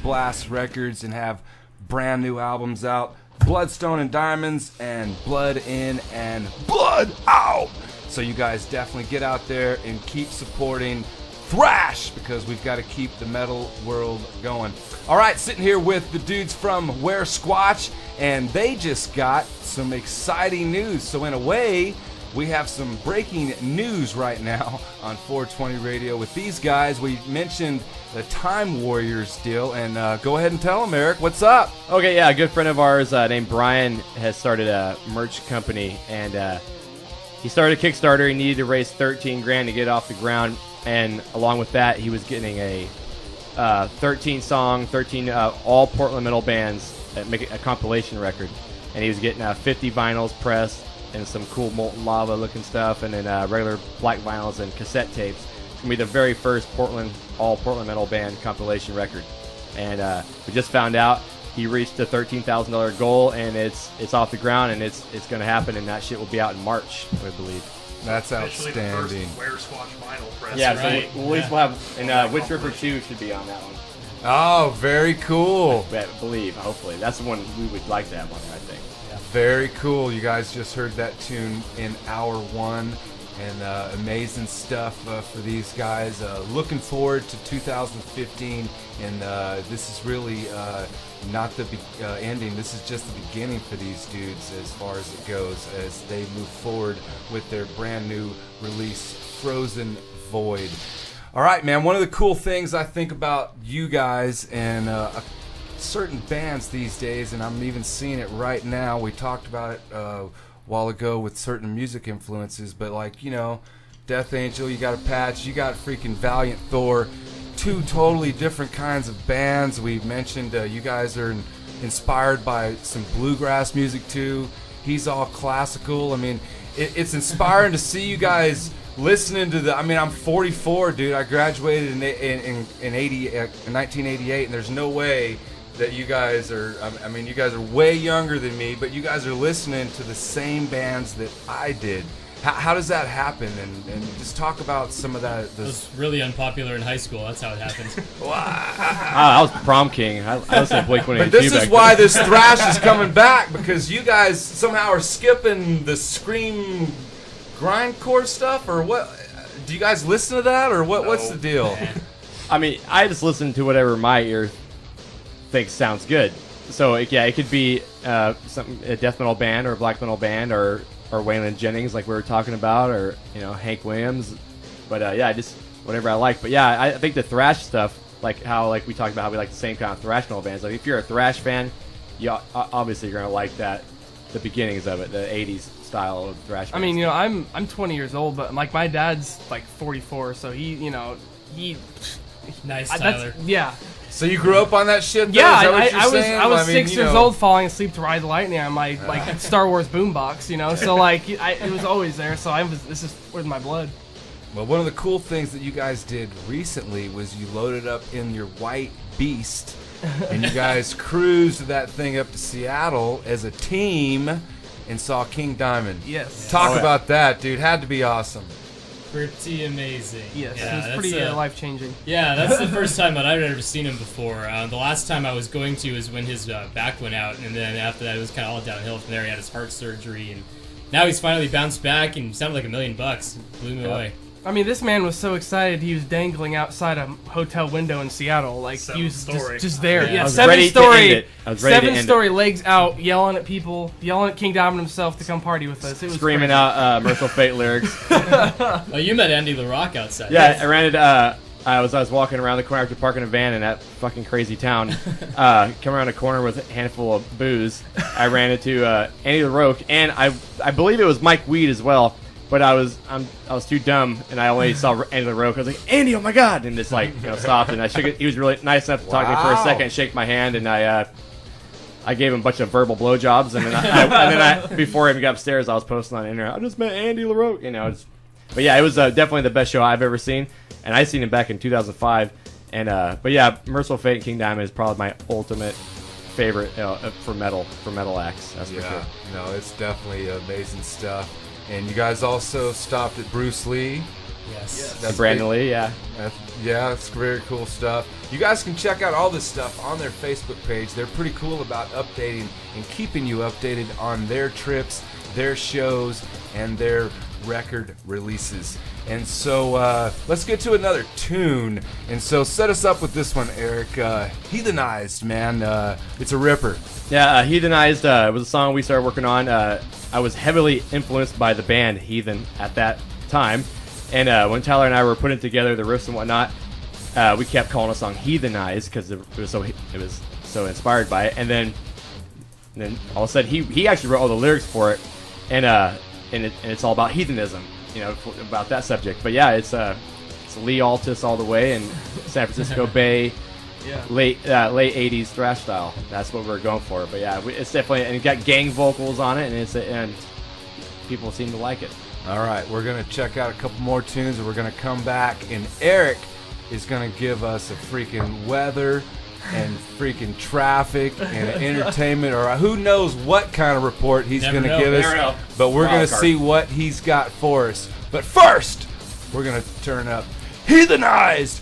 Blast Records and have brand new albums out. Bloodstone and Diamonds and Blood In and Blood Out. So you guys definitely get out there and keep supporting thrash because we've got to keep the metal world going. All right, sitting here with the dudes from Weresquatch, and they just got some exciting news. So in a way, we have some breaking news right now on 420 Radio with these guys. We mentioned the Time Warriors deal, and go ahead and tell them, Eric, what's up? Okay, yeah, a good friend of ours named Brian has started a merch company, and he started a Kickstarter. He needed to raise $13,000 to get it off the ground, and along with that, he was getting a 13 all Portland metal bands that make a compilation record, and he was getting 50 vinyls pressed and some cool molten lava looking stuff, and then regular black vinyls and cassette tapes. It's gonna be the very first all Portland metal band compilation record, and we just found out he reached the $13,000 goal, and it's off the ground, and it's gonna happen, and that shit will be out in March, I believe. That's outstanding. Weresquatch vinyl press. Yeah, right. so we'll have, and Witch River 2 should be on that one. Oh, very cool. I believe, hopefully. That's the one we would like to have on there, I think. Very cool. You guys just heard that tune in hour one, and amazing stuff for these guys. Looking forward to 2015, and this is really not the ending. This is just the beginning for these dudes as far as it goes, as they move forward with their brand new release, Frozen Void. All right, man, one of the cool things I think about you guys and certain bands these days, and I'm even seeing it right now. We talked about it a while ago with certain music influences, but like, you know, Death Angel, you got a Patch, you got freaking Valiant Thor, two totally different kinds of bands. We mentioned you guys are inspired by some bluegrass music too. He's all classical. I mean, it's inspiring to see you guys listening to the. I mean, I'm 44, dude. I graduated in 1988, and there's no way that you guys are, I mean, you guys are way younger than me, but you guys are listening to the same bands that I did. How does that happen? And just talk about some of that. It was really unpopular in high school. That's how it happened. I was prom king. I listened to Blink-182. But this is why this thrash is coming back, because you guys somehow are skipping the scream grindcore stuff, or what? Do you guys listen to that, or what? No. What's the deal? I mean, I just listen to whatever my ear thinks sounds good. So it could be a death metal band or a black metal band or Waylon Jennings, like we were talking about, or Hank Williams. But just whatever I like. But yeah, I think the thrash stuff, like we talked about how we like the same kind of thrash metal bands. Like if you're a thrash fan, obviously you're gonna like the beginnings of it, the '80s style of thrash bands. I mean, I'm 20 years old, but like my dad's like 44, so he. Nice, Tyler. Yeah. So you grew up on that shit, though? Yeah, Is that what you're saying? I was 6 years old, falling asleep to Ride the Lightning on my like Star Wars boombox, So like it was always there. So this is with my blood. Well, one of the cool things that you guys did recently was you loaded up in your white beast, and you guys cruised that thing up to Seattle as a team and saw King Diamond. Yes. Talk about that, dude. Had to be awesome. Pretty amazing. Yes, it was pretty life-changing. Yeah, that's the first time that I've ever seen him before. The last time I was going to is when his back went out, and then after that it was kind of all downhill from there. He had his heart surgery, and now he's finally bounced back and sounded like $1 million. Blew me away. I mean, this man was so excited he was dangling outside a hotel window in Seattle, like he was just there. Yeah, seven-story legs out, yelling at people, yelling at King Diamond himself to come party with us. It was screaming crazy. out Merciful Fate lyrics. Oh, you met Andy LaRocque outside. Yeah, I ran into. I was walking around the corner after parking a van in that fucking crazy town. Come around a corner with a handful of booze. I ran into Andy LaRocque, and I believe it was Mike Weed as well. But I was too dumb, and I only saw Andy LaRocque. I was like, Andy, oh my god! And just stopped, and I shook it. He was really nice enough to talk to me for a second, shake my hand, and I gave him a bunch of verbal blowjobs, and then before I even got upstairs, I was posting on the internet. I just met Andy LaRocque, But yeah, it was definitely the best show I've ever seen, and I seen him back in 2005. And but yeah, Merciful Fate and King Diamond is probably my ultimate favorite for metal acts. That's for sure. No, it's definitely amazing stuff. And you guys also stopped at Bruce Lee. Yes. That's Brandon Lee, yeah. That's very cool stuff. you guys can check out all this stuff on their Facebook page. They're pretty cool about updating and keeping you updated on their trips, their shows, and their record releases. And so let's get to another tune. And so set us up with this one, Eric. Heathenized, man. It's a ripper. Yeah, Heathenized was a song we started working on. I was heavily influenced by the band Heathen at that time. And when Tyler and I were putting together the riffs and whatnot, we kept calling the song Heathenized because it was so inspired by it. And then all of a sudden he actually wrote all the lyrics for it. And it's all about heathenism, about that subject. But yeah, it's Lee Altus all the way, and San Francisco Bay, late 80s thrash style. That's what we're going for. But yeah, it's definitely, and it got gang vocals on it, and people seem to like it. All right, we're gonna check out a couple more tunes, and we're gonna come back, and Eric is gonna give us a freaking weather and freaking traffic and entertainment, or who knows what kind of report he's going to give us. But we're going to see what he's got for us. But first, we're going to turn up Heathenized